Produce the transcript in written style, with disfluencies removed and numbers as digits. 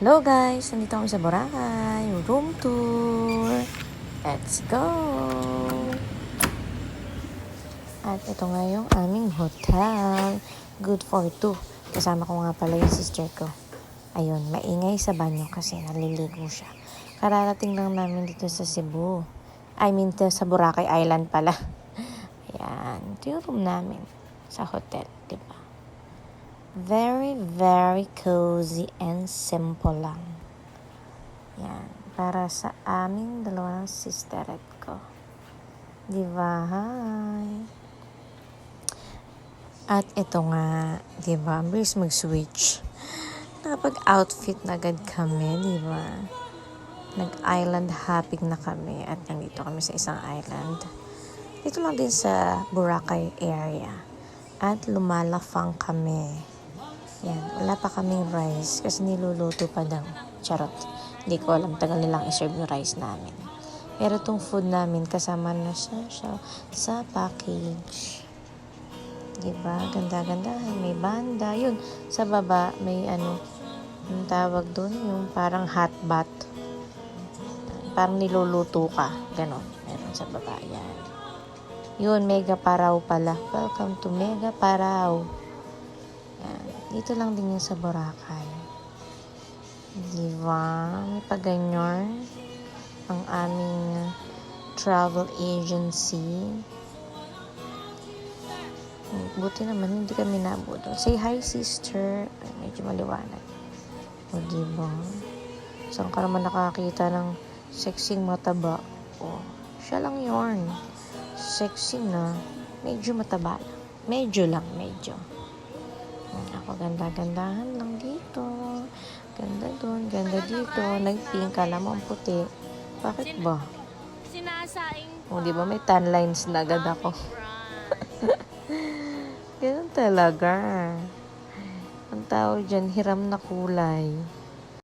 Hello guys! Nandito kami sa Boracay. Room tour. Let's go! At ito nga yung aming hotel. Good for two. Kasama ko nga pala yung sister ko. Ayun, maingay sa banyo kasi naliligo siya. Kararating lang namin dito sa Cebu. Sa Boracay Island pala. Ayan, ito yung room namin sa hotel, diba? Very, very cozy and simple lang. Yan. Para sa aming dalawang sisteret ko. Diba? Hi! At ito nga, diba? Ang bilis mag-switch. Nakapag-outfit na agad kami, diba? Nag-island hopping na kami at nandito kami sa isang island. Dito lang din sa Boracay area. At lumalafang kami. Yan, wala pa kaming rice kasi niluluto pa daw. Charot. Hindi ko alam, tagal nilang iserve yung rice namin. Pero itong food namin, kasama na siya sa package. Diba? Ganda-ganda. May banda. Yun, sa baba, may yung tawag doon, yung parang hot bath. Parang niluluto ka. Ganon. Meron sa baba. Yan. Yun, Mega Paraw pala. Welcome to Mega Paraw. Yan. Dito lang din yung sa Boracay. Diba? May paganyan ang aming travel agency. Buti naman, hindi kami nabudol. Say hi, sister. Ay, medyo maliwanag. O, diba? Saan ka naman nakakita ng sexing mataba? O, siya lang yun. Sexy na. Medyo mataba lang. Medyo lang, medyo. Ako ganda-gandahan lang dito. Ganda doon, ganda dito. Nag-pink, kala mo ang puti. Bakit ba? O, di ba may tan lines na agad ako? Ganun talaga. Ang tawag dyan, hiram na kulay.